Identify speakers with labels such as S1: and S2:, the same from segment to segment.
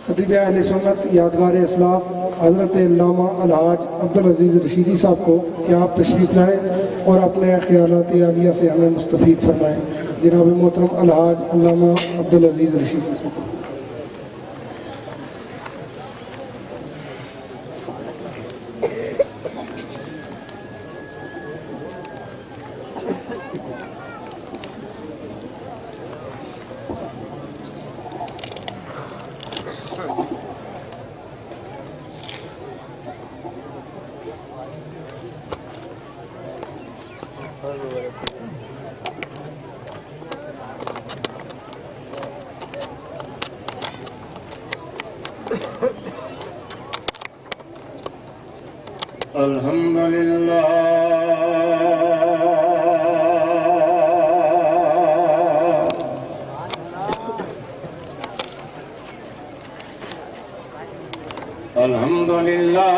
S1: خطیب اہل سنت یادگار اسلاف حضرت علامہ الحاج عبدالعزیز رشیدی صاحب کو کہ آپ تشریف لائیں اور اپنے خیالات عالیہ سے ہمیں مستفید فرمائیں. جناب محترم الحاج علامہ عبدالعزیز رشیدی صاحب.
S2: الحمد لله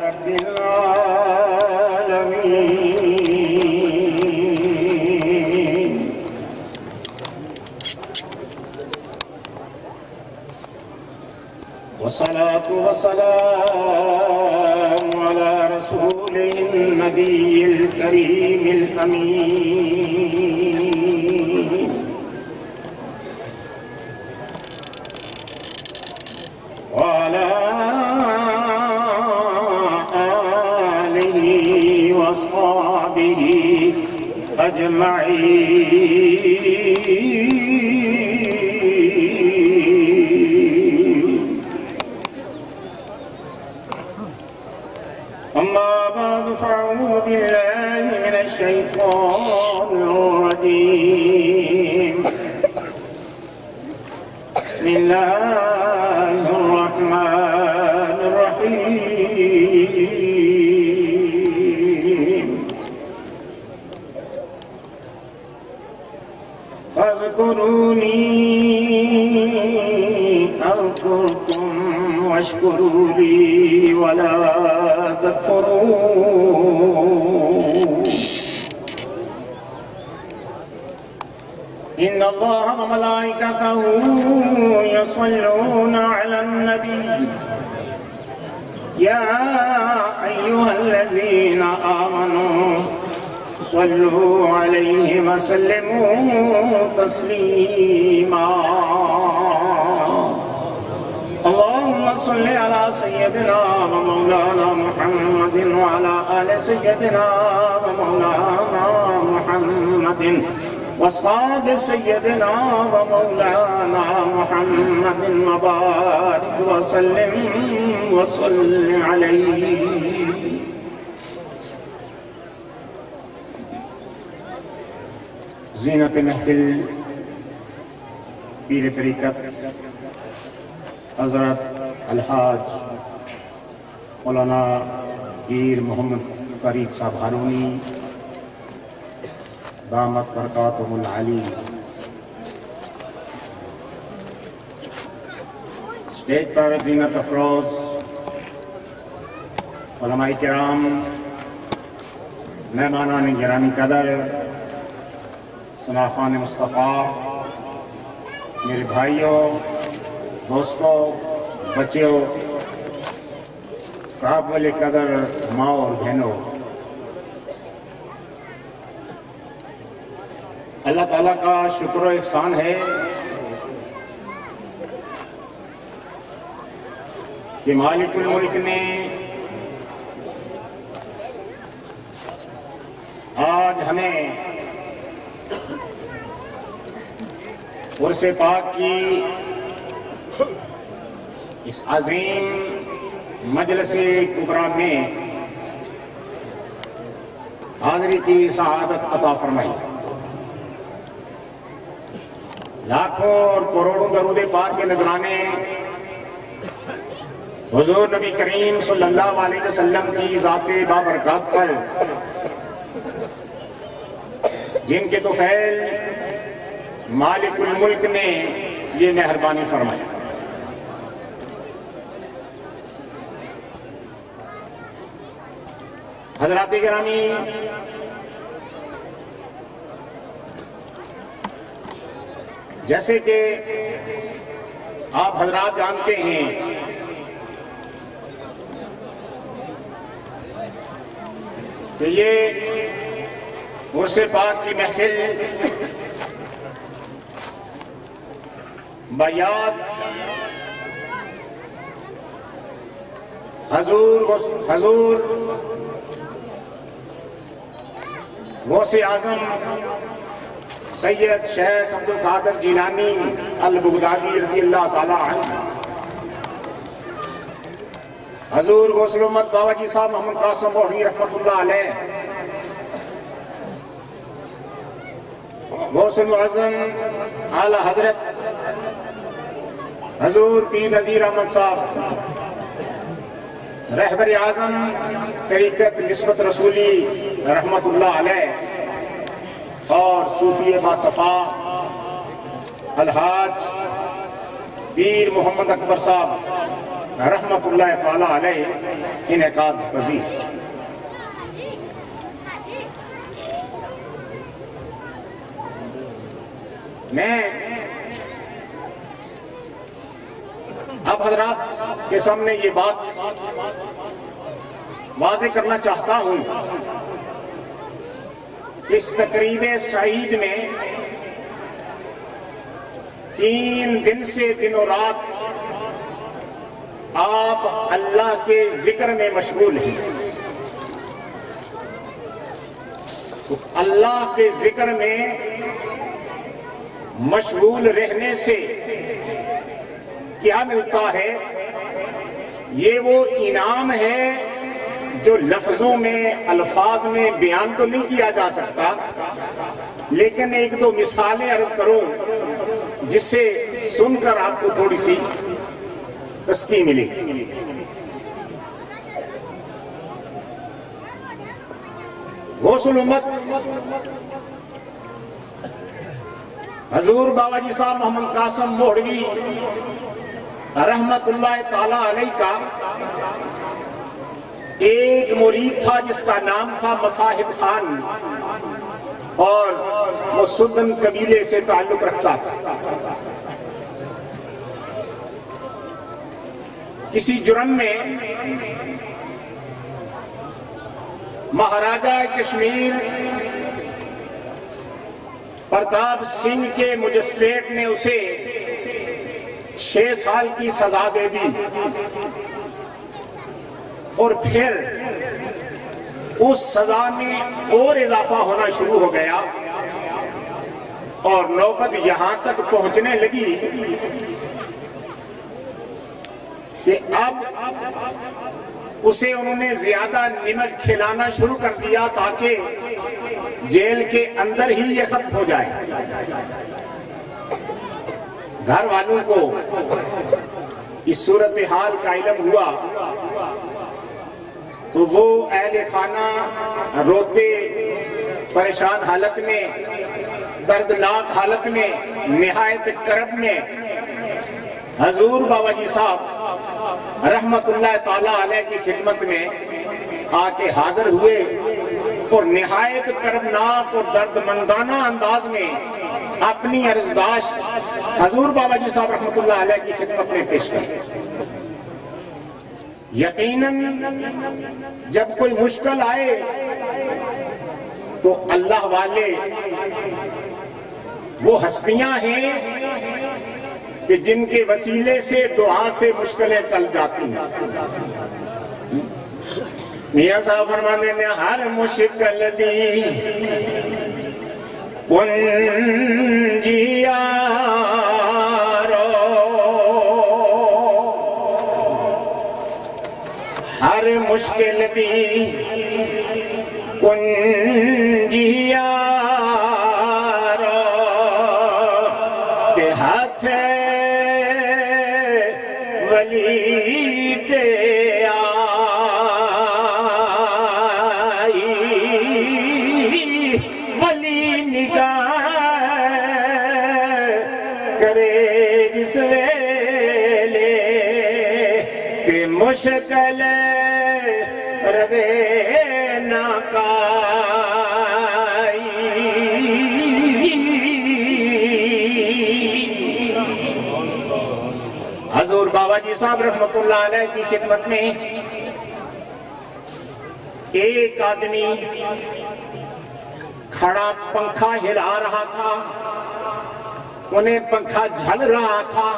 S2: رب العالمين والصلاة والسلام على رسوله النبي الكريم الأمين وعلى آله وأصحابه أجمعين. أما بعد فأعوذ بالله من الشيطان الرجيم. بسم الله الرحمن الرحيم. فاذكروني أذكركم واشكروا لي ولا تكفرون. إن الله وملائكته يصلون على النبي يا أيها الذين آمنوا صلوا عليه وسلموا تسليما. اللهم صل على سيدنا ومولانا محمد وعلى آل سيدنا ومولانا محمد واصحاب سيدنا ومولانا محمد وبارك وسلم وصل عليه. زینت محفل پیر طریقت حضرت الحاج مولانا پیر محمد فرید صاحب ہارونی دامت برکاتہم العلی. اسٹیج پر زینت افروز علماء کرام، مہمانان گرامی قدر، سنافان مصطفیٰ، میرے بھائیوں، دوستوں، بچیوں، قابل قدر ماں اور بہنوں، اللہ تعالیٰ کا شکر و احسان ہے کہ مالک الملک نے آج ہمیں عرس پاک کی اس عظیم مجلس کبریٰ میں حاضری کی سعادت عطا فرمائی. لاکھوں اور کروڑوں درود پاک کے نذرانے حضور نبی کریم صلی اللہ علیہ وسلم کی ذات بابرکات پر، جن کے طفیل مالک الملک نے یہ مہربانی فرمائی. حضرات گرامی، جیسے کہ آپ حضرات جانتے ہیں کہ یہ عرس پاک کی محفل بیات حضور غوث اعظم سید شیخ عبد القادر جیلانی البغدادی رضی اللہ تعالی عنہ، حضور غوث الامت بابا جی صاحب محمد قاسم موہنی رحمۃ اللہ علیہ، غوث المعظم اعلی حضرت حضور پیر نذیر احمد صاحب، رہبر اعظم طریقت نسبت رسولی رحمت اللہ علیہ، اور صوفی باصفا الحاج پیر محمد اکبر صاحب رحمت اللہ تعالی علیہ انعقاد پذیر۔ میں اب حضرات کے سامنے یہ بات واضح کرنا چاہتا ہوں، اس تقریب سعید میں 3 دن سے دن و رات آپ اللہ کے ذکر میں مشغول ہیں۔ اللہ کے ذکر میں مشغول رہنے سے کیا ملتا ہے؟ یہ وہ انعام ہے جو لفظوں میں الفاظ میں بیان تو نہیں کیا جا سکتا، لیکن ایک دو مثالیں عرض کروں جس سے سن کر آپ کو تھوڑی سی تسکین ملے گی۔ غوث الامت حضور بابا جی صاحب محمد قاسم موہنوی رحمت اللہ تعالی علیہ کا ایک مرید تھا جس کا نام تھا مصاحب خان، اور وہ سدن قبیلے سے تعلق رکھتا تھا۔ کسی جرم میں مہاراجہ کشمیر پرتاپ سنگھ کے مجسٹریٹ نے اسے 6 سال کی سزا دے دی، اور پھر اس سزا میں اور اضافہ ہونا شروع ہو گیا، اور نوبت یہاں تک پہنچنے لگی کہ اب اسے انہوں نے زیادہ نمک کھلانا شروع کر دیا تاکہ جیل کے اندر ہی یہ ختم ہو جائے۔ گھر والوں کو اس صورتحال کا علم ہوا تو وہ اہل خانہ روتے پریشان حالت میں، دردناک حالت میں، نہایت کرب میں حضور بابا جی صاحب رحمت اللہ تعالی علیہ کی خدمت میں آ کے حاضر ہوئے، اور نہایت کربناک اور دردمندانہ انداز میں اپنی عرضداشت حضور بابا جی صاحب رحمت اللہ علیہ کی خدمت میں پیش کر۔ یقیناً جب کوئی مشکل آئے تو اللہ والے وہ ہستیاں ہیں کہ جن کے وسیلے سے دعا سے مشکلیں ٹل جاتی ہیں۔ میاں صاحب فرماتے ہیں ہر مشکل دی کنجیارو، ہر مشکل دی کنجیارو، تے ہاتھ ولی تے مشکل روے ناکائی، حضور بابا جی صاحب رحمتullah علیہ کی خدمت میں ایک آدمی کھڑا پنکھا ہلا رہا تھا، انہیں پنکھا جھل رہا تھا۔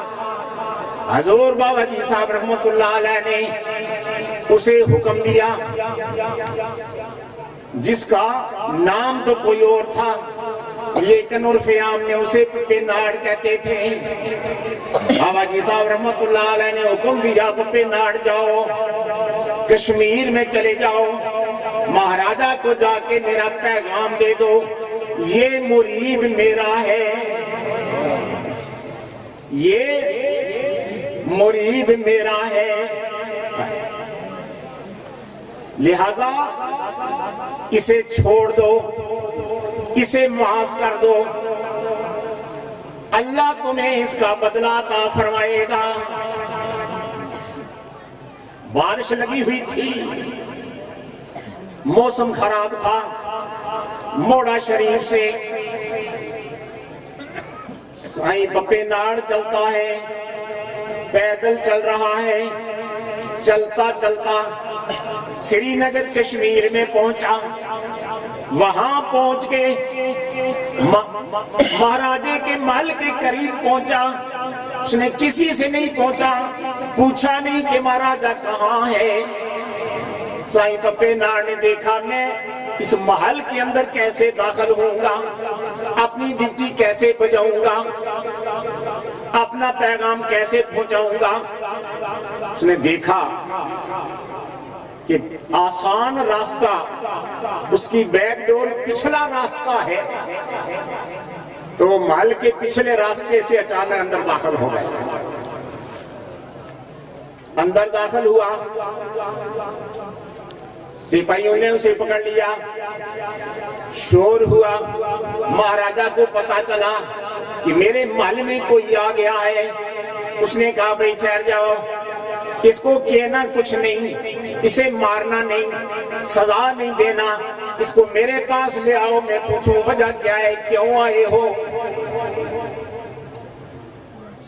S2: حضور بابا جی صاحب رحمتullah علیہ نے اسے حکم دیا، جس کا نام تو کوئی اور تھا لیکن عرف عام نے اسے پپے ناڑ کہتے تھے۔ بابا جی صاحب رحمتullah علیہ نے حکم دیا، پپے ناڑ جاؤ، کشمیر میں چلے جاؤ، مہاراجہ کو جا کے میرا پیغام دے دو، یہ مرید میرا ہے، یہ مرید میرا ہے، لہذا اسے چھوڑ دو، اسے معاف کر دو، اللہ تمہیں اس کا بدلہ عطا فرمائے گا۔ بارش لگی ہوئی تھی، موسم خراب تھا، موڑا شریف سے سائیں پپے ناڑ چلتا ہے، پیدل چل رہا ہے، چلتا چلتا سری نگر کشمیر میں پہنچا۔ وہاں پہنچ کے مہاراجے کے محل کے قریب پہنچا، اس نے کسی سے نہیں پہنچا، پوچھا نہیں کہ مہاراجہ کہاں ہے۔ سائیں پپے ناڑ نے دیکھا میں اس محل کے اندر کیسے داخل ہوں گا، اپنی ڈیوٹی کیسے بجاؤں گا، اپنا پیغام کیسے پہنچاؤں گا۔ اس نے دیکھا کہ آسان راستہ اس کی بیک ڈور پچھلا راستہ ہے، تو وہ محل کے پچھلے راستے سے اچانک اندر داخل ہو گئے۔ اندر داخل ہوا، سپاہیوں نے اسے پکڑ لیا، شور ہوا، مہاراجہ کو پتا چلا کہ میرے محل میں کوئی آ گیا ہے۔ اس نے کہا بھئی ٹھہر جاؤ، اس کو کہنا کچھ نہیں، اسے مارنا نہیں، سزا نہیں دینا، اس کو میرے پاس لے آؤ، میں پوچھوں وجہ کیا ہے، کیوں آئے ہو۔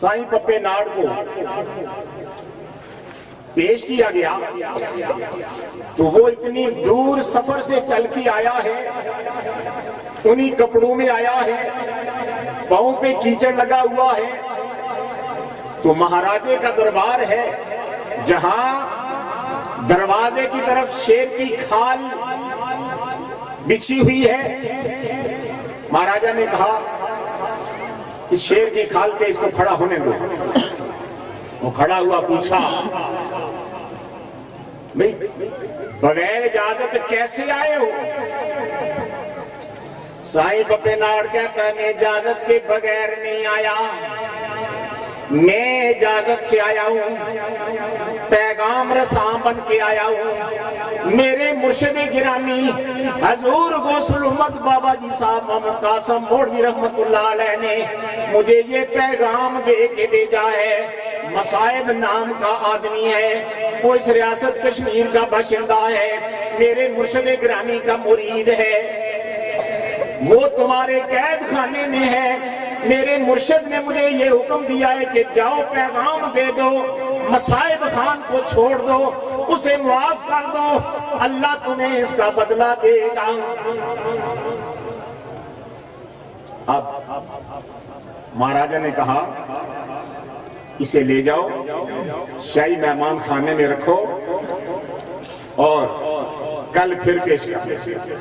S2: سائیں پپے ناڑ کو پیش کیا گیا تو وہ اتنی دور سفر سے چل کے آیا ہے، انہی کپڑوں میں آیا ہے، پاؤں پہ کیچڑ لگا ہوا ہے، تو مہاراجے کا دربار ہے جہاں دروازے کی طرف شیر کی کھال بچھی ہوئی ہے۔ مہاراجہ نے کہا اس شیر کی کھال پہ اس کو کھڑا ہونے دو۔ وہ کھڑا ہوا، پوچھا بھئی بغیر اجازت کیسے آئے ہو؟ سائیں پپے ناڑ کہتا ہے میں اجازت کے بغیر نہیں آیا، میں اجازت سے آیا ہوں، پیغام رساں بن کے آیا ہوں۔ میرے مرشد گرامی حضور غوث الامت بابا جی صاحب محمد قاسم موڑوی رحمتullah علیہ نے مجھے یہ پیغام دے کے بھیجا ہے۔ مصائب نام کا آدمی ہے، وہ اس ریاست کشمیر کا باشندہ ہے، میرے مرشد گرامی کا مرید ہے، وہ تمہارے قید خانے میں ہے۔ میرے مرشد نے مجھے یہ حکم دیا ہے کہ جاؤ پیغام دے دو، مصائب خان کو چھوڑ دو، اسے معاف کر دو، اللہ تمہیں اس کا بدلہ دے گا۔ اب مہاراجہ نے کہا اسے لے جاؤ، شاہی مہمان خانے میں رکھو اور کل پھر پیش کرو۔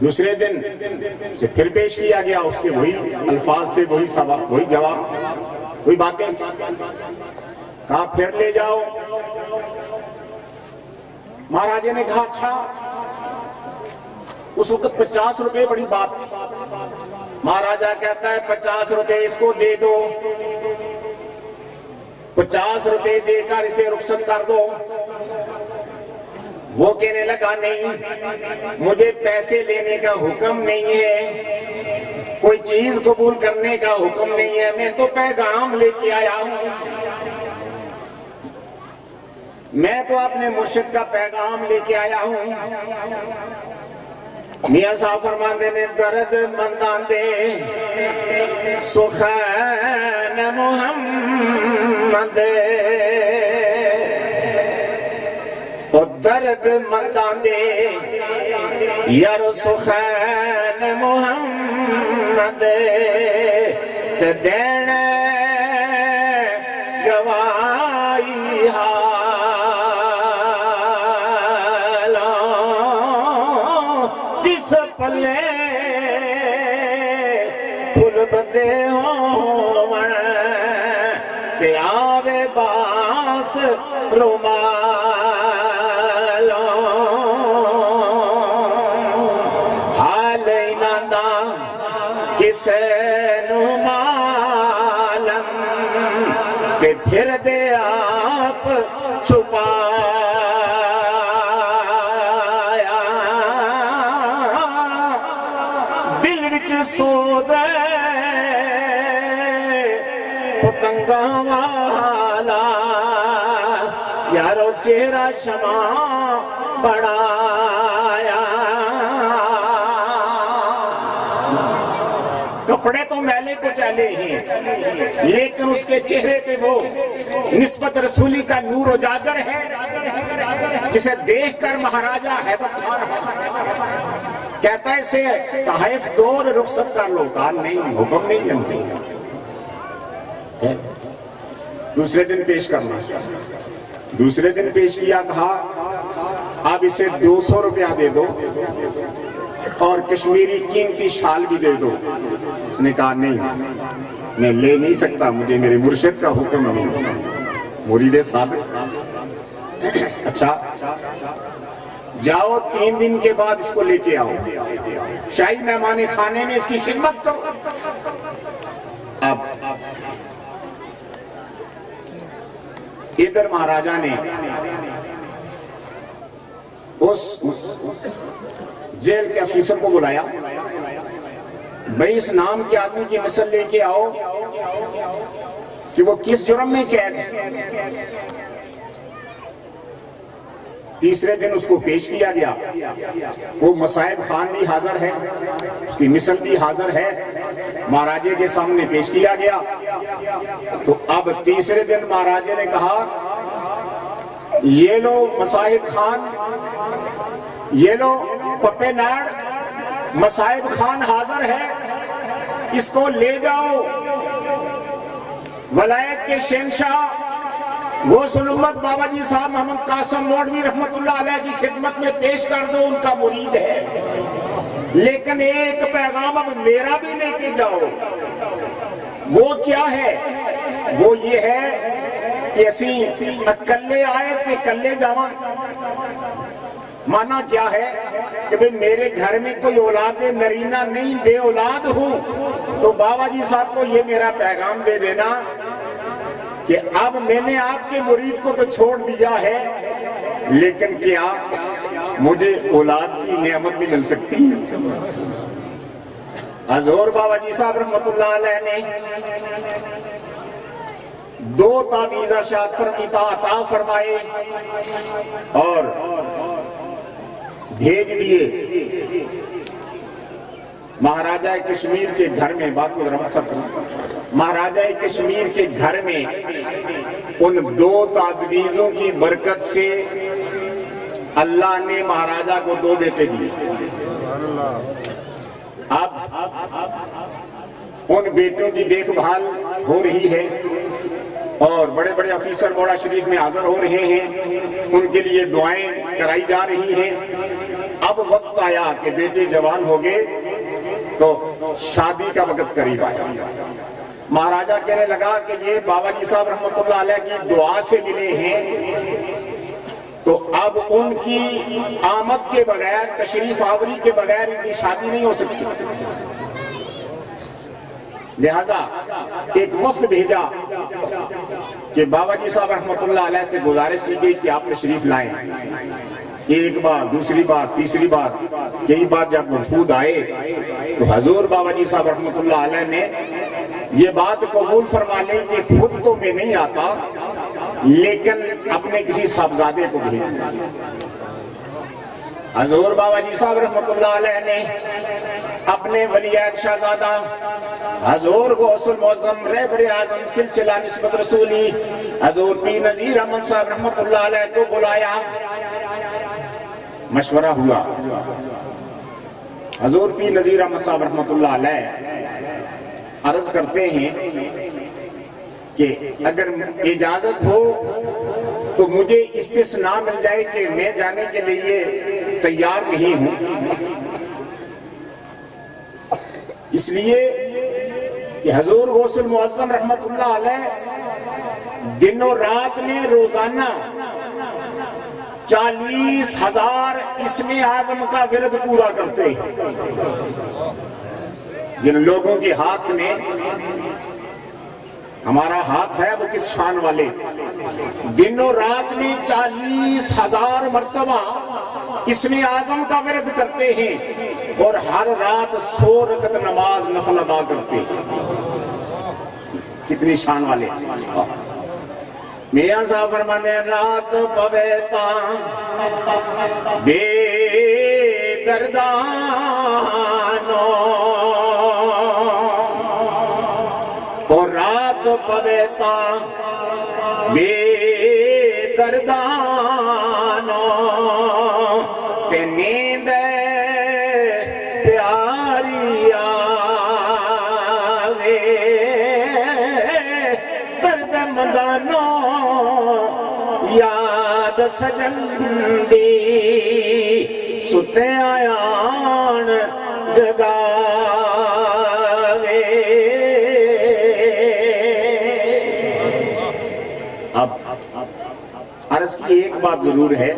S2: دوسرے دن اسے پھر پیش کیا گیا، اس کے وہی الفاظ تھے، وہی سوال، وہی جواب، وہی باتیں۔ کہا پھر لے جاؤ۔ مہاراجہ نے کہا اچھا۔ اس وقت 50 روپے بڑی بات تھی۔ مہاراجہ کہتا ہے 50 روپے اس کو دے دو، 50 روپے دے کر اسے رخصت کر دو۔ وہ کہنے لگا نہیں، مجھے پیسے لینے کا حکم نہیں ہے، کوئی چیز قبول کرنے کا حکم نہیں ہے، میں تو پیغام لے کے آیا ہوں، میں تو اپنے مرشد کا پیغام لے کے آیا ہوں۔ میاں صاحب فرماندے نے درد منداں دے سخن محمد او درد منداں دے یار سخن محمد تے دین گوائی حالاں جس پلے پھل بدے ہون تے آوے باس رومالاں حال انہاں دا کسے نو معلوم تے پھر دے آپ چھپایا دل وچ سوزے پتنگاں والا یارو چہرہ شمع بڑھایا کپڑے تو میلے کو چلے ہیں لیکن اس کے چہرے پہ وہ نسبت رسولی کا نور اجاگر ہے جسے دیکھ کر مہاراجہ حیبت کھا رہا کہتا ہے اسے تحائف دور رخصت کر لو کال نہیں حکم نہیں جنتی دوسرے دن پیش کرنا دوسرے دن پیش کیا کہا اب اسے 200 روپیہ دے دو اور کشمیری قیمتی شال بھی دے دو اس نے کہا نہیں میں لے نہیں سکتا مجھے میرے مرشد کا حکم نہیں مرید صادق اچھا جاؤ 3 دن کے بعد اس کو لے کے آؤ شاہی مہمان خانے میں اس کی خدمت کرو اب ادھر مہاراجہ نے اس جیل کے افیسر کو بلایا بھئی اس نام کے آدمی کی مثل لے کے آؤ کہ وہ کس جرم میں قید ہے تیسرے دن اس کو پیش کیا گیا وہ مصائب خان بھی حاضر ہے اس کی مثل بھی حاضر ہے مہاراجے کے سامنے پیش کیا گیا تو اب تیسرے دن مہاراجے نے کہا یہ لو مصائب خان یہ لو پپے ناڑ مصائب خان حاضر ہے اس کو لے جاؤ ولایت کے شہنشاہ غوث الامت بابا جی صاحب محمد قاسم موڈوی رحمت اللہ علیہ کی خدمت میں پیش کر دو ان کا مرید ہے لیکن ایک پیغام اب میرا بھی لے کے جاؤ وہ کیا ہے وہ یہ ہے کہ اسی اکلے آئے تھے کلے جاواں مانا کیا ہے کہ بھئی میرے گھر میں کوئی اولاد نرینہ نہیں بے اولاد ہوں تو بابا جی صاحب کو یہ میرا پیغام دے دینا کہ اب میں نے آپ کے مرید کو تو چھوڑ دیا ہے لیکن کیا مجھے اولاد کی نعمت بھی مل سکتی ہے حضور بابا جی صاحب رحمت اللہ علیہ نے 2 تعویذ ارشاد عطا فرمائے اور بھیج دیے مہاراجہ کشمیر کے گھر میں بات کو مہاراجہ کشمیر کے گھر میں ان 2 تعویذوں کی برکت سے اللہ نے مہاراجہ کو 2 بیٹے دیے اب ان بیٹوں کی دیکھ بھال ہو رہی ہے اور بڑے بڑے افیسر موڑا شریف میں حاضر ہو رہے ہیں ان کے لیے دعائیں کرائی جا رہی ہیں اب وقت آیا کہ بیٹے جوان ہو گئے تو شادی کا وقت قریب آیا مہاراجہ کہنے لگا کہ یہ بابا جی صاحب رحمت اللہ علیہ کی دعا سے ملے ہیں تو اب ان کی آمد کے بغیر تشریف آوری کے بغیر ان کی شادی نہیں ہو سکتی لہذا ایک وفد بھیجا کہ بابا جی صاحب رحمت اللہ علیہ سے گزارش کی گئی کہ آپ تشریف لائیں ایک بار دوسری بار تیسری بار کئی بار جب وفود آئے تو حضور بابا جی صاحب رحمت اللہ علیہ نے یہ بات قبول فرما لی کہ خود تو میں نہیں آتا لیکن اپنے کسی صاحبزادے کو بھیج حضور بابا جی صاحب رحمت اللہ علیہ نے اپنے ولی عہد شہزادہ حضور غوث المعظم رہبر اعظم سلسلہ نسبت رسولی حضور پیر نذیر احمد صاحب رحمت اللہ علیہ کو بلایا، مشورہ ہوا۔ حضور پیر نذیر احمد صاحب رحمت اللہ علیہ عرض کرتے ہیں کہ اگر اجازت ہو تو مجھے استثناء مل جائے کہ میں جانے کے لیے تیار نہیں ہوں، اس لیے کہ حضور غوث المعظم رحمت اللہ علیہ دن و رات میں روزانہ 40,000 اسم اعظم کا ورد پورا کرتے ہیں۔ جن لوگوں کے ہاتھ میں ہمارا ہاتھ ہے وہ کس شان والے، دن و رات میں 40,000 مرتبہ اسم اعظم کا ورد کرتے ہیں اور ہر رات 100 رکعت نماز نفل ادا کرتے ہیں۔ کتنی شان والے تھے۔ میاں صاحب فرمانے رات پویتا بے دردانو اور رات پویتا بے دردانو تے نیند پیاری آوے درد مندانو یاد سجن دی ستے آیان جگاوے۔ اب عرض کی ایک بات ضرور ہے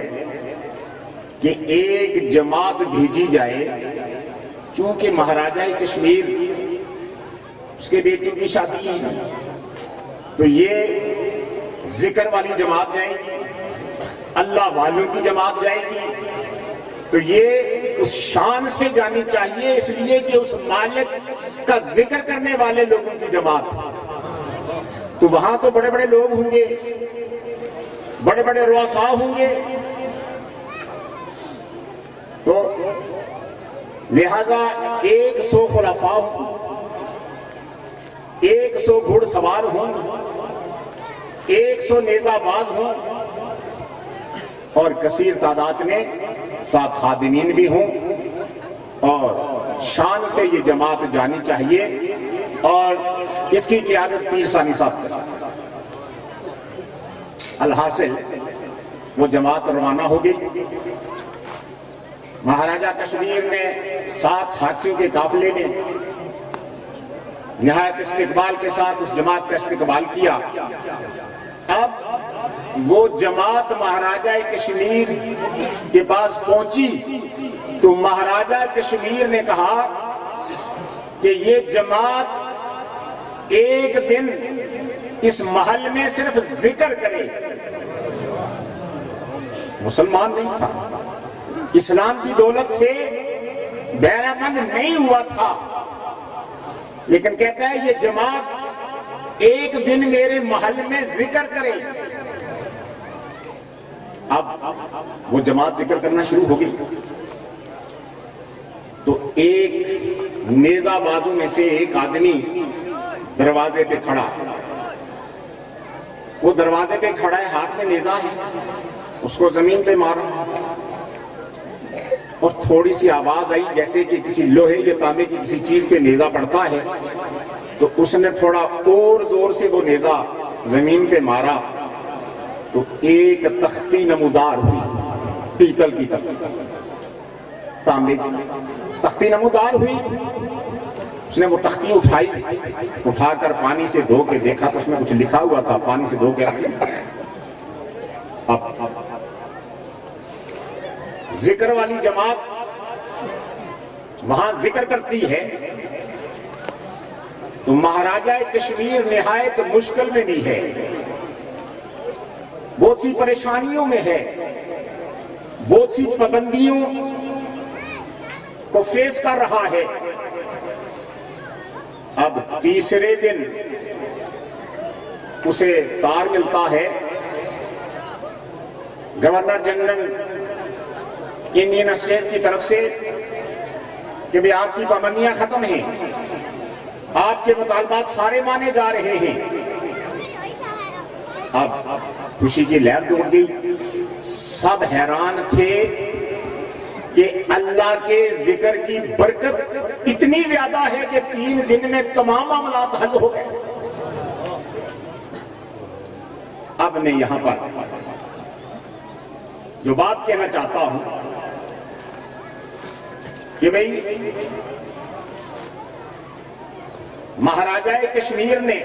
S2: کہ ایک جماعت بھیجی جائے، چونکہ مہاراجہ کشمیر اس کے بیٹے کی شادی ہے تو یہ ذکر والی جماعت جائے گی، اللہ والوں کی جماعت جائے گی، تو یہ اس شان سے جانی چاہیے، اس لیے کہ اس مالک کا ذکر کرنے والے لوگوں کی جماعت، تو وہاں تو بڑے بڑے لوگ ہوں گے، بڑے بڑے رؤساء ہوں گے، تو لہذا 100 خلفاء ہوں، 100 گھڑ سوار ہوں، 100 نیزہ باز ہوں، اور کثیر تعداد میں 7 خادمین بھی ہوں، اور شان سے یہ جماعت جانی چاہیے، اور اس کی قیادت پیر ثانی صاحب کریں۔ الحاصل وہ جماعت روانہ ہو گئی۔ مہاراجہ کشمیر نے 7 ہاتھیوں کے قافلے میں نہایت استقبال کے ساتھ اس جماعت کا استقبال کیا۔ اب وہ جماعت مہاراجہ کشمیر کے پاس پہنچی تو مہاراجہ کشمیر نے کہا کہ یہ جماعت ایک دن اس محل میں صرف ذکر کرے۔ مسلمان نہیں تھا، اسلام کی دولت سے بیرہ مند نہیں ہوا تھا، لیکن کہتا ہے یہ جماعت ایک دن میرے محل میں ذکر کرے۔ اب وہ جماعت ذکر کرنا شروع ہو گئی تو ایک نیزہ بازو میں سے ایک آدمی دروازے پہ کھڑا، وہ دروازے پہ کھڑا ہے، ہاتھ میں نیزہ ہے، اس کو زمین پہ مارا، اور تھوڑی سی آواز آئی جیسے کہ کسی لوہے یا تانبے کی کسی چیز پہ نیزہ پڑتا ہے، تو اس نے تھوڑا اور زور سے وہ نیزہ زمین پہ مارا تو ایک تختی نمودار ہوئی، پیتل کی تانبے کی تختی نمودار ہوئی۔ اس نے وہ تختی اٹھائی، اٹھا کر پانی سے دھو کے دیکھا تو اس میں کچھ لکھا ہوا تھا، پانی سے دھو کے رکھ لیا۔ اب ذکر والی جماعت وہاں ذکر کرتی ہے تو مہاراجہ کشمیر نہایت مشکل میں بھی ہے، بہت سی پریشانیوں میں ہے، بہت سی پابندیوں کو فیس کر رہا ہے۔ اب تیسرے دن اسے تار ملتا ہے گورنر جنرل انڈین اسٹیٹ کی طرف سے کہ بھی آپ کی پابندیاں ختم ہیں، آپ کے مطالبات سارے مانے جا رہے ہیں. اب خوشی کی لہر دوڑ گئی. سب حیران تھے کہ اللہ کے ذکر کی برکت اتنی زیادہ ہے کہ 3 دن میں تمام معاملات حل ہو گئے. اب میں یہاں پر جو بات کہنا چاہتا ہوں کہ بھئی مہاراجہ کشمیر نے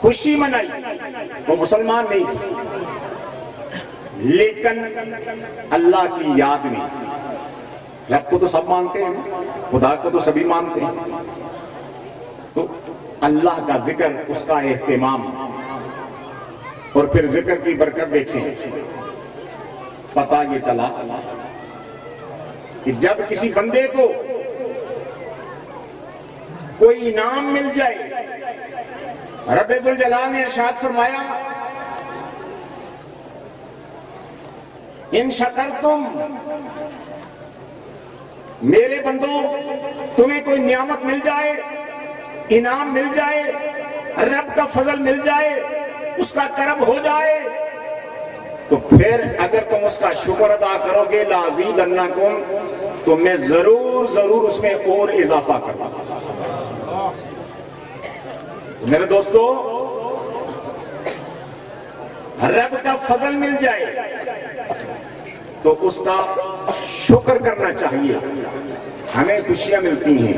S2: خوشی منائی، وہ مسلمان نہیں تھے، لیکن اللہ کی یاد میں. رب کو تو سب مانتے ہیں، خدا کو تو سبھی مانتے ہیں، تو اللہ کا ذکر، اس کا اہتمام، اور پھر ذکر کی برکت دیکھیں. پتہ یہ چلا کہ جب کسی بندے کو کوئی انعام مل جائے، رب ذوالجلال نے ارشاد فرمایا ان شکرتم، میرے بندو تمہیں کوئی نعمت مل جائے، انعام مل جائے، رب کا فضل مل جائے، اس کا کرم ہو جائے، تو پھر اگر تم اس کا شکر ادا کرو گے لَأَزِيدَنَّكُمْ، تو میں ضرور اس میں اور اضافہ کروں. میرے دوستو، رب کا فضل مل جائے تو اس کا شکر کرنا چاہیے. ہمیں خوشیاں ملتی ہیں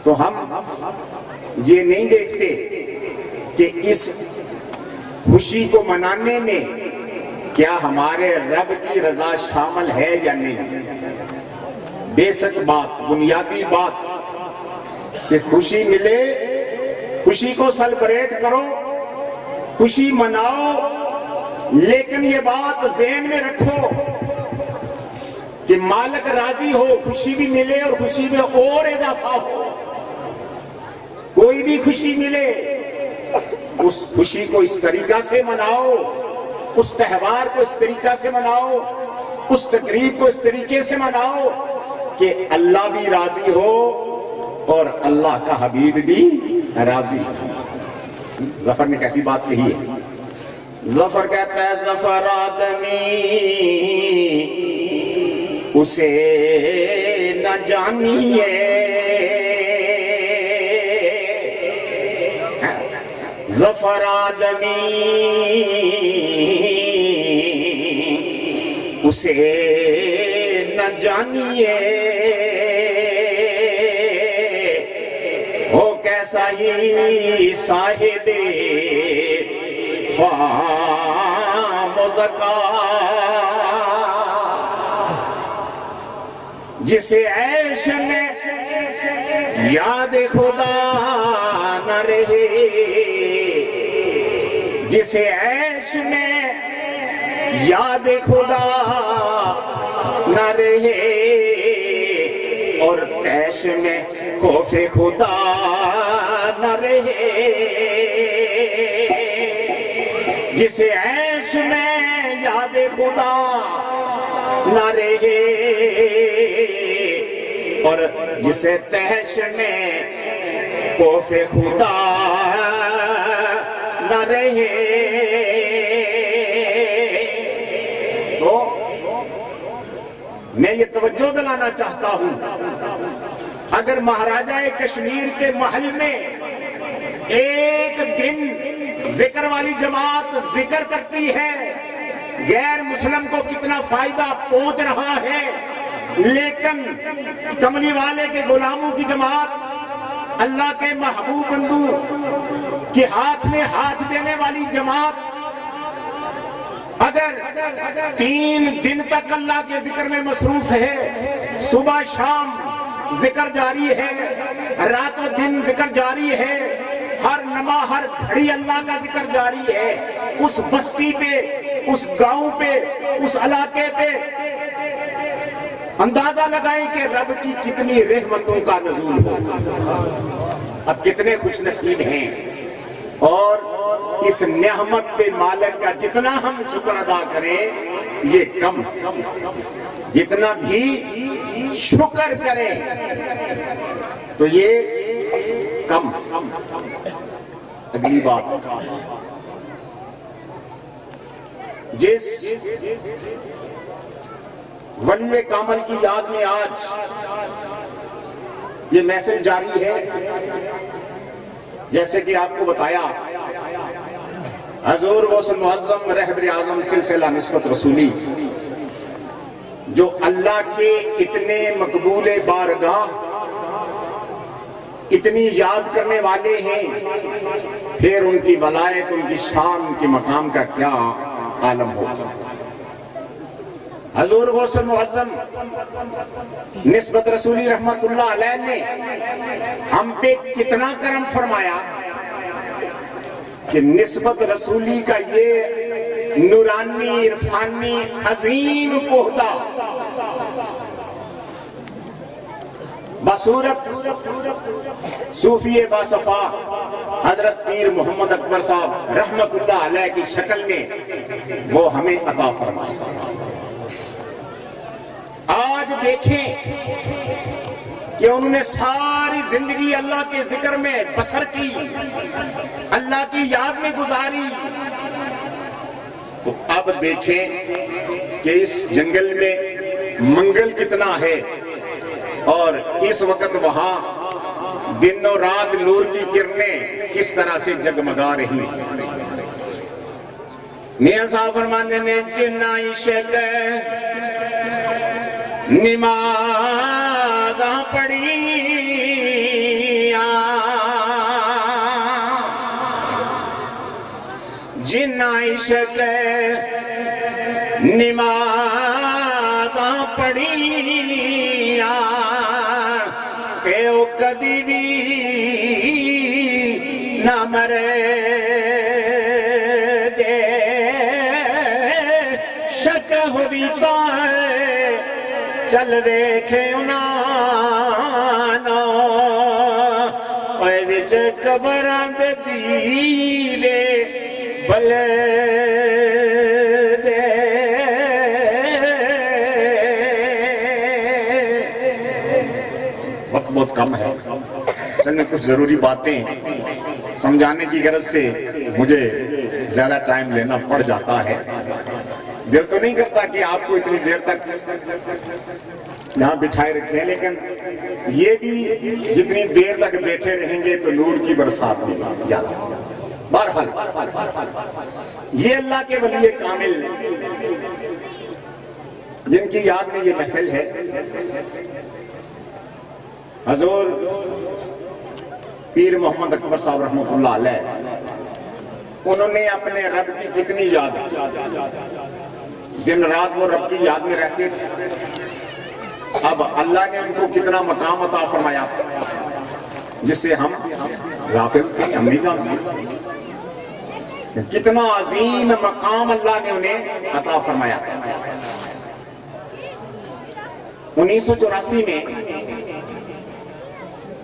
S2: تو ہم یہ نہیں دیکھتے کہ اس خوشی کو منانے میں کیا ہمارے رب کی رضا شامل ہے یا نہیں. بیسک بات، بنیادی بات کہ خوشی ملے، خوشی کو سیلیبریٹ کرو، خوشی مناؤ، لیکن یہ بات ذہن میں رکھو کہ مالک راضی ہو، خوشی بھی ملے اور خوشی میں اور اضافہ ہو. کوئی بھی خوشی ملے اس خوشی کو اس طریقہ سے مناؤ، اس تہوار کو اس طریقہ سے مناؤ، اس تقریب کو اس طریقے سے مناؤ کہ اللہ بھی راضی ہو اور اللہ کا حبیب بھی راضی ہو. ظفر نے کیسی بات کہی ہے؟ ظفر کہتا ہے ظفر آدمی اسے نہ جانیے، ظفر آدمی اسے نہ جانیے، ہو کیسا ہی صاحب فام و زکاة، جسے عیش میں یاد خدا نہ رہے، جسے عیش میں یاد خدا نہ رہے، اور عیش میں خوف خدا نہ رہے، جسے عیش میں یاد خدا نہ رہے، اور جسے تحش میں خوف خدا نہ رہے. تو میں یہ توجہ دلانا چاہتا ہوں، اگر مہاراجہ کشمیر کے محل میں ایک دن ذکر والی جماعت ذکر کرتی ہے، غیر مسلم کو کتنا فائدہ پہنچ رہا ہے، لیکن کملی والے کے غلاموں کی جماعت، اللہ کے محبوب بندوں کے ہاتھ میں ہاتھ دینے والی جماعت اگر 3 دن تک اللہ کے ذکر میں مصروف ہے، صبح شام ذکر جاری ہے، رات و دن ذکر جاری ہے، ہر نماز ہر گھڑی اللہ کا ذکر جاری ہے، اس بستی پہ، اس گاؤں پہ، اس علاقے پہ اندازہ لگائیں کہ رب کی کتنی رحمتوں کا نزول ہوگا. اب کتنے خوش نصیب ہیں، اور اس نعمت پہ مالک کا جتنا ہم شکر ادا کریں یہ کم، جتنا بھی شکر کریں تو یہ کم. اگلی بات، جس ولی کامل کی یاد میں آج یہ محفل جاری ہے، جیسے کہ آپ کو بتایا حضور غوث المعظم رہبر اعظم سلسلہ نسبت رسولی جو اللہ کے اتنے مقبول بارگاہ اتنی یاد کرنے والے ہیں، پھر ان کی ولایت، ان کی شان، ان کے مقام کا کیا عالم ہوگا. حضور غوث المعظم نسبت رسولی رحمت اللہ علیہ نے ہم پہ کتنا کرم فرمایا کہ نسبت رسولی کا یہ نورانی عرفانی عظیم عہدہ بصورت صوفی باصفا حضرت پیر محمد اکبر صاحب رحمت اللہ علیہ کی شکل میں وہ ہمیں عطا فرمایا. آج دیکھیں کہ انہوں نے ساری زندگی اللہ کے ذکر میں بسر کی، اللہ کی یاد میں گزاری. تو اب دیکھیں کہ اس جنگل میں منگل کتنا ہے، اور اس وقت وہاں دن و رات نور کی کرنیں کس طرح سے جگمگا رہی. میاں صاحب فرماتے ہیں جنہ عشق نمازاں پڑھی جنہ عشق نمازاں پڑھی کہ او کدی بھی نہ مرے دے شک ہوئی تو چل ویکھے انہاں اوے وچ قبراں دے دیوے بلے دے. وقت بہت کم ہے، اصل میں کچھ ضروری باتیں سمجھانے کی غرض سے مجھے زیادہ ٹائم لینا پڑ جاتا ہے. دل تو نہیں کرتا کہ آپ کو اتنی دیر تک یہاں بٹھائے رکھیں، لیکن یہ بھی جتنی دیر تک بیٹھے رہیں گے تو نور کی برسات بھی زیادہ. بہرحال یہ اللہ کے ولی کامل جن کی یاد میں یہ محفل ہے، حضور پیر محمد اکبر صاحب رحمۃ اللہ علیہ، انہوں نے اپنے رب کی کتنی یاد کی، دن رات وہ رب کی یاد میں رہتے تھے. اب اللہ نے ان کو کتنا مقام عطا فرمایا جس سے ہم غافل تھے، ہم نہیں جانتے. کتنا عظیم مقام اللہ نے انہیں عطا فرمایا. 1984 میں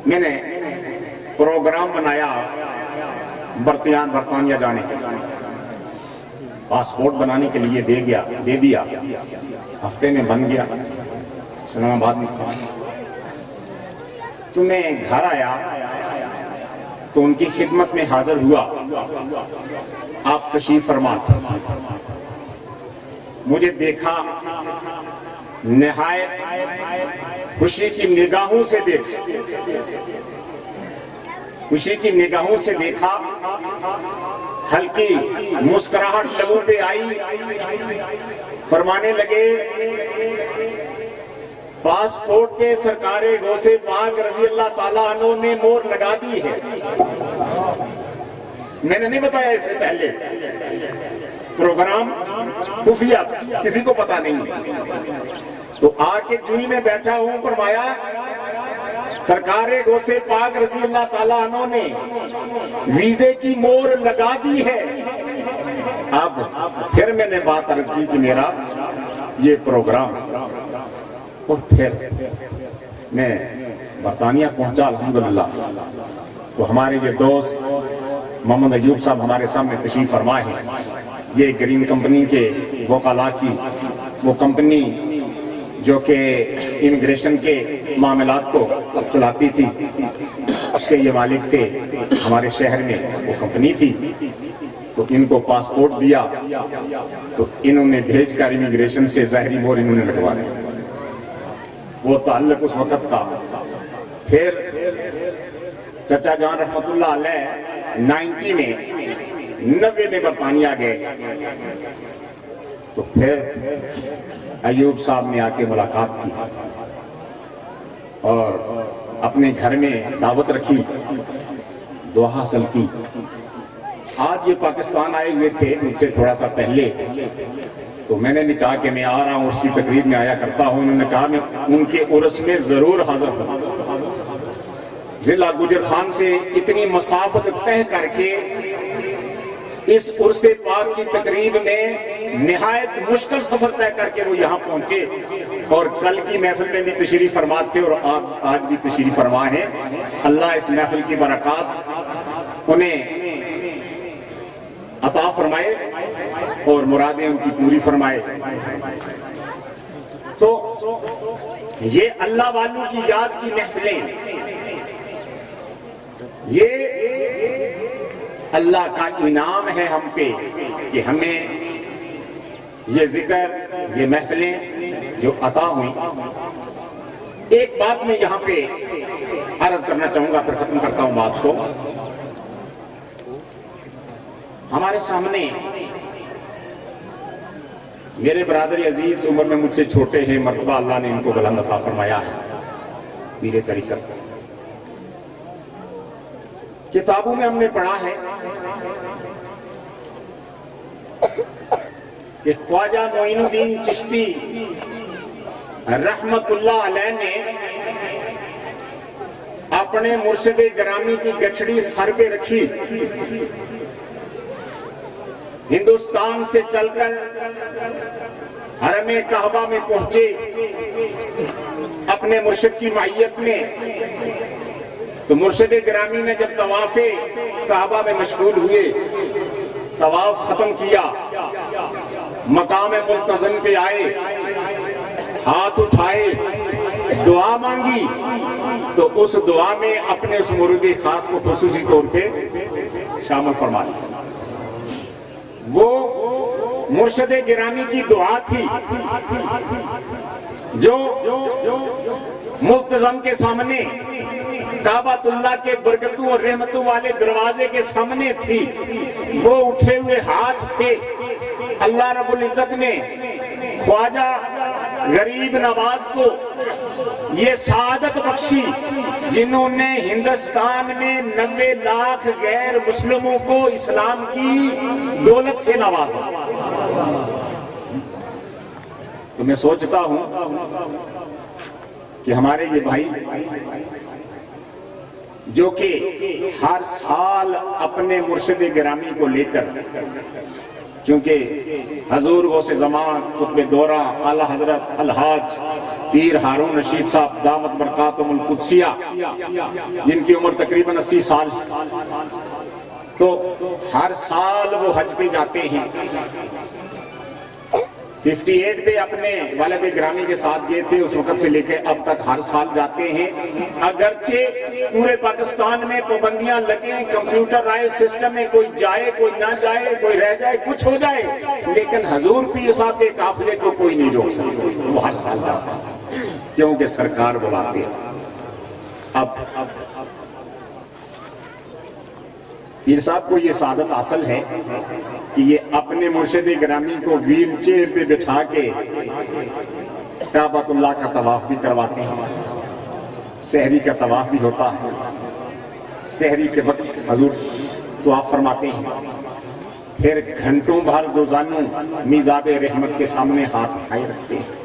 S2: میں نے پروگرام بنایا برطانیہ جانے کے لیے. پاسپورٹ بنانے کے لیے دے دیا، ہفتے میں بن گیا، اسلام آباد میں تھا. تو میں گھر آیا تو ان کی خدمت میں حاضر ہوا. آپ تشریف فرما تھے. مجھے دیکھا، نہایت خوشی کی نگاہوں سے دیکھا، خوشی کی نگاہوں سے دیکھا. ہلکی مسکراہٹ لبوں پہ آئی. فرمانے لگے پاسپورٹ پہ سرکار غوث پاک رضی اللہ تعالیٰ عنہ نے مور لگا دی ہے. میں نے نہیں بتایا اس سے پہلے، پروگرام خفیہ تھا، کسی کو پتا نہیں. تو آ کے جوئی میں بیٹھا ہوں، فرمایا سرکار غوث پاک رضی اللہ تعالیٰ عنہ نے ویزے کی مور لگا دی ہے. اب پھر میں نے بات عرض کی کہ میرا یہ پروگرام، اور پھر میں برطانیہ پہنچا الحمدللہ. تو ہمارے یہ دوست محمد ایوب صاحب ہمارے سامنے تشریف فرمائے ہیں. یہ گرین کمپنی کے وکلاء کی وہ کمپنی جو کہ امیگریشن کے معاملات کو چلاتی تھی، اس کے یہ مالک تھے، ہمارے شہر میں وہ کمپنی تھی، تو ان کو پاسپورٹ دیا تو انہوں نے بھیج کر امیگریشن سے ظاہری مہر انہوں نے لگوا دی. وہ تعلق اس وقت کا. پھر چچا جان رحمت اللہ علیہ 90 میں برطانیہ گئے، تو پھر ایوب صاحب نے آ کے ملاقات کی اور اپنے گھر میں دعوت رکھی، دعا حاصل کی. آج یہ پاکستان آئے ہوئے تھے مجھ سے تھوڑا سا پہلے، تو میں نے کہا کہ میں آ رہا ہوں، اس کی تقریب میں آیا کرتا ہوں. انہوں نے کہا میں ان کے عرس میں ضرور حاضر ہوں. ضلع گجر خان سے اتنی مسافت طے کر کے اس عرس پاک کی تقریب میں نہایت مشکل سفر طے کر کے وہ یہاں پہنچے، اور کل کی محفل میں بھی تشریف فرما تھے اور آج بھی تشریف فرما ہے. اللہ اس محفل کی برکات انہیں عطا فرمائے اور مرادیں ان کی پوری فرمائے. تو یہ اللہ والوں کی یاد کی محفلیں، یہ اللہ کا انعام ہے ہم پہ کہ ہمیں یہ ذکر، یہ محفلیں جو عطا ہوئی. ایک بات میں یہاں پہ عرض کرنا چاہوں گا، پھر ختم کرتا ہوں بات کو. ہمارے سامنے میرے برادر عزیز عمر میں مجھ سے چھوٹے ہیں، مرتبہ اللہ نے ان کو بلند عطا فرمایا ہے، پیر طریقت. کتابوں میں ہم نے پڑھا ہے کہ خواجہ معین الدین چشتی رحمت اللہ علیہ نے اپنے مرشد گرامی کی گچھڑی سر پہ رکھی، ہندوستان سے چل کر حرم کعبہ میں پہنچے اپنے مرشد کی معیت میں. تو مرشد گرامی نے جب طواف کعبہ میں مشغول ہوئے، طواف ختم کیا، مقام ملتزم پہ آئے، ہاتھ اٹھائے، دعا مانگی، تو اس دعا میں اپنے اس مرید خاص کو خصوصی طور پہ شامل فرما لیا. وہ مرشد گرامی کی دعا تھی جو ملتزم کے سامنے کعبۃ اللہ کے برکتوں اور رحمتوں والے دروازے کے سامنے تھی. وہ اٹھے ہوئے ہاتھ تھے. اللہ رب العزت نے خواجہ غریب نواز کو یہ سعادت بخشی جنہوں نے ہندوستان میں 90 لاکھ غیر مسلموں کو اسلام کی دولت سے نوازا. تو میں سوچتا ہوں کہ ہمارے یہ بھائی جو کہ ہر سال اپنے مرشد گرامی کو لے کر، چونکہ حضور غوث زمان قطب دورہ اعلیٰ حضرت الحاج پیر ہارون رشید صاحب دامت برکاتہم القدسیہ جن کی عمر تقریباً 80 سال، تو ہر سال وہ حج پہ جاتے ہیں. 58 پہ اپنے والد گرامی کے ساتھ گئے تھے، اس وقت سے لے کے اب تک ہر سال جاتے ہیں. اگرچہ پورے پاکستان میں پابندیاں لگیں، کمپیوٹرائز سسٹم میں کوئی جائے کوئی نہ جائے، کوئی رہ جائے کچھ ہو جائے، لیکن حضور پیر صاحب کے قافلے کو کوئی نہیں روک سکتا. وہ ہر سال جاتا ہے کیونکہ سرکار بلاتے ہیں. اب پیر صاحب کو یہ سعادت حاصل ہے کہ یہ اپنے مرشد گرامی کو ویل چیئر پہ بٹھا کے کعبۃ اللہ کا طواف بھی کرواتے ہیں، سحری کا طواف بھی ہوتا ہے. سحری کے وقت حضور طواف فرماتے ہیں، پھر گھنٹوں بھر دوزانوں میزاب رحمت کے سامنے ہاتھ اٹھائے رکھتے ہیں.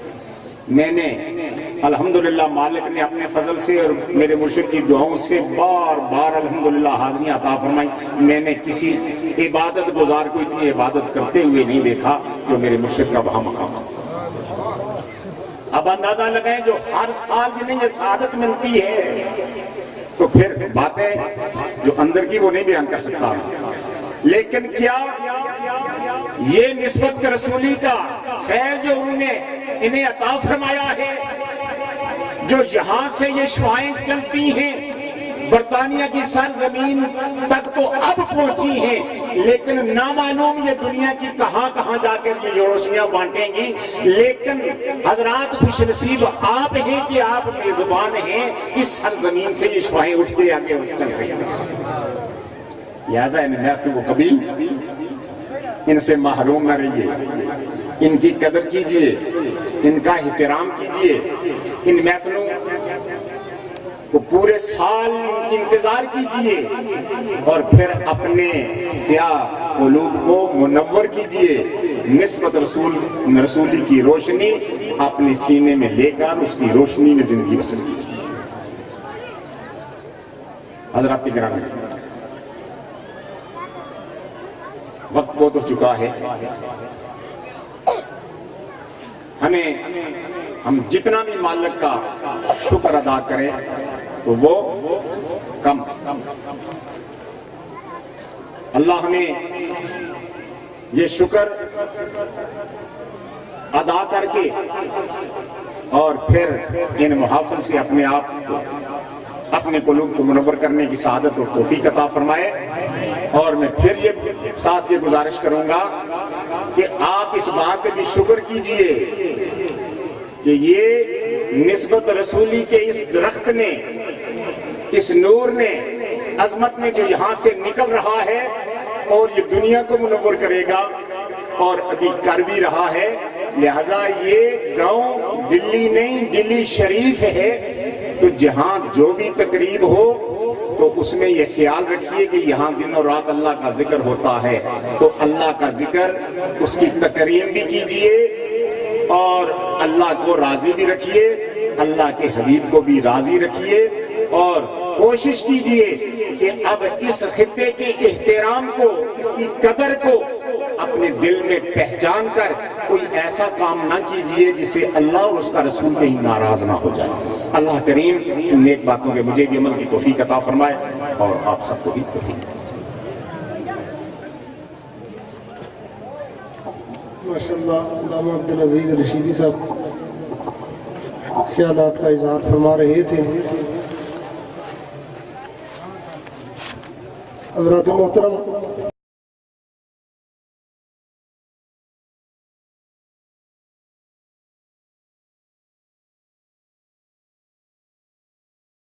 S2: میں نے الحمدللہ مالک نے اپنے فضل سے اور میرے مرشد کی دعاؤں سے بار بار الحمدللہ حاضریاں عطا فرمائی. میں نے کسی عبادت گزار کو اتنی عبادت کرتے ہوئے نہیں دیکھا جو میرے مرشد کا وہاں مقام. اب اندازہ لگائیں جو ہر سال جنہیں یہ سعادت ملتی ہے، تو پھر باتیں جو اندر کی وہ نہیں بیان کر سکتا. لیکن کیا یہ نسبت رسولی کا فیض جو انہوں نے انہیں عطا فرمایا ہے، جو یہاں سے یہ شعائیں چلتی ہیں برطانیہ کی سرزمین تک تو اب پہنچی ہیں، لیکن نامعلوم یہ دنیا کی کہاں کہاں جا کر یہ روشنیاں بانٹیں گی، لیکن حضرات خوش نصیب آپ ہیں کہ آپ میزبان ہیں، اس سرزمین سے یہ شعائیں اٹھ کے آگے چل رہی ہیں۔ لہذا ان محفلوں کو کبھی ان سے محروم نہ رہیے، ان کی قدر کیجئے، ان کا احترام کیجئے، ان محفلوں کو پورے سال انتظار کیجئے اور پھر اپنے سیاہ قلوب کو منور کیجئے، نسبت رسولی کی روشنی اپنے سینے میں لے کر اس کی روشنی میں زندگی بسر کیجئے۔ حضرات گرامی، وقت بہت ہو چکا ہے، ہم جتنا بھی مالک کا شکر ادا کریں تو وہ کم۔ اللہ ہمیں یہ شکر ادا کر کے اور پھر ان محافل سے اپنے آپ کو، اپنے قلوب کو منور کرنے کی سعادت اور توفیق عطا فرمائے۔ اور میں پھر یہ ساتھ یہ گزارش کروں گا کہ آپ اس بات پہ بھی شکر کیجئے کہ یہ نسبت رسولی کے اس درخت نے، اس نور نے، عظمت نے جو یہاں سے نکل رہا ہے اور یہ دنیا کو منور کرے گا اور ابھی کر بھی رہا ہے، لہذا یہ گاؤں دلی نہیں، دلی شریف ہے، تو جہاں جو بھی تقریب ہو تو اس میں یہ خیال رکھیے کہ یہاں دن اور رات اللہ کا ذکر ہوتا ہے، تو اللہ کا ذکر، اس کی تکریم بھی کیجئے اور اللہ کو راضی بھی رکھیے، اللہ کے حبیب کو بھی راضی رکھیے، اور کوشش کیجئے کہ اب اس خطے کے احترام کو، اس کی قدر کو اپنے دل میں پہچان کر کوئی ایسا کام نہ کیجئے جس سے اللہ اور اس کا رسول کہیں ناراض نہ ہو جائے۔ اللہ کریم ان نیک باتوں کے مجھے بھی عمل کی توفیق عطا فرمائے اور آپ سب کو بھی توفیق۔
S1: ماشاءاللہ علامہ عبدالعزیز رشیدی صاحب خیالات کا اظہار فرما رہے تھے۔ حضرات محترم،